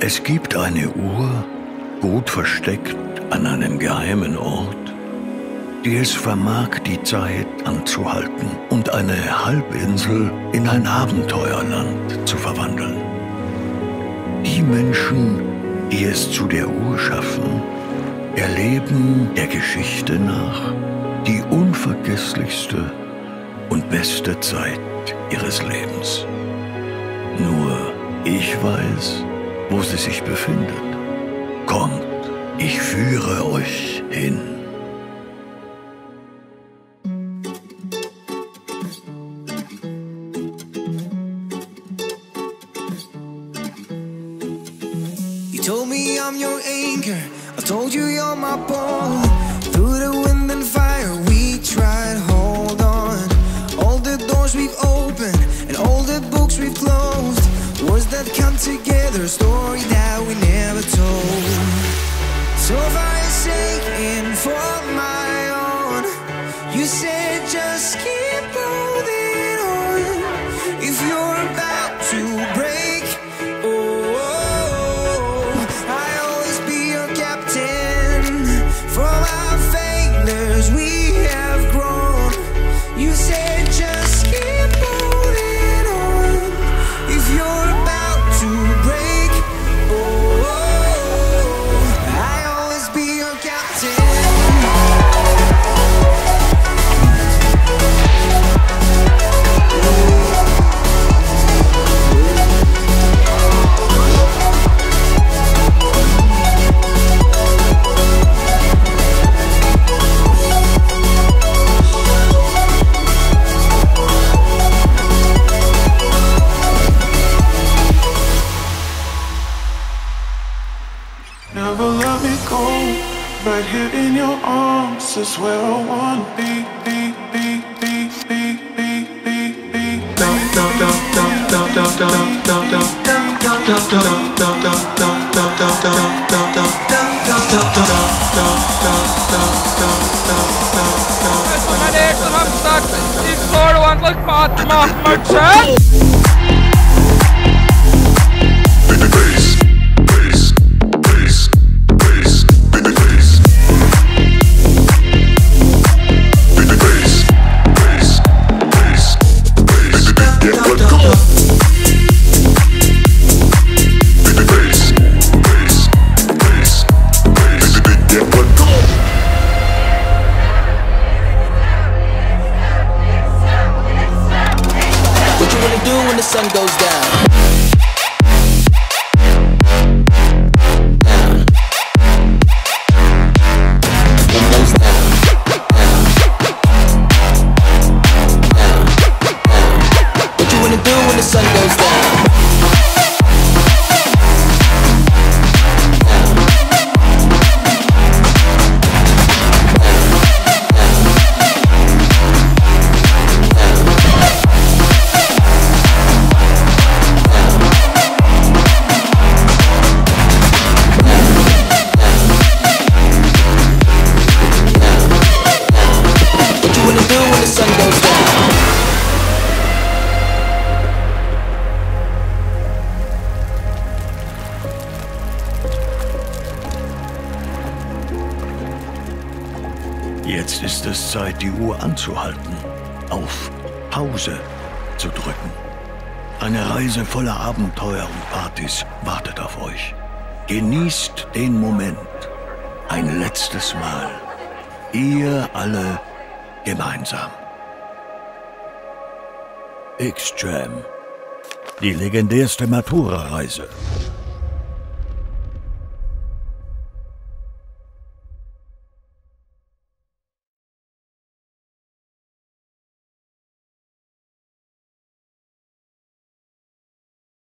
Es gibt eine Uhr, gut versteckt an einem geheimen Ort, die es vermag, die Zeit anzuhalten und eine Halbinsel in ein Abenteuerland zu verwandeln. Die Menschen, die es zu der Uhr schaffen, erleben der Geschichte nach die unvergesslichste und beste Zeit ihres Lebens. Nur ich weiß, wo sie sich befindet. Kommt, ich führe euch hin. You told me I'm your anchor, I told you you're my pole. Through the wind and fire we tried, hold on. All the doors we've opened and all the books we've closed. Words that come together, a story that we never told. So far you're sinking for my own. You said just keep holding on. If you're about to break, I'll always be your captain. From our failures we have grown. You said just keep holding on. If you're about to break, I'll always be your captain. Never let me go. Right here in your arms is where I wanna be. Meine Eltern haben gesagt, ich soll ordentlich Party machen, mal schön. Sun goes down. What you wanna do when the sun goes down? Jetzt ist es Zeit, die Uhr anzuhalten, auf Pause zu drücken. Eine Reise voller Abenteuer und Partys wartet auf euch. Genießt den Moment. Ein letztes Mal. Ihr alle gemeinsam. X-Jam. Die legendärste Maturareise.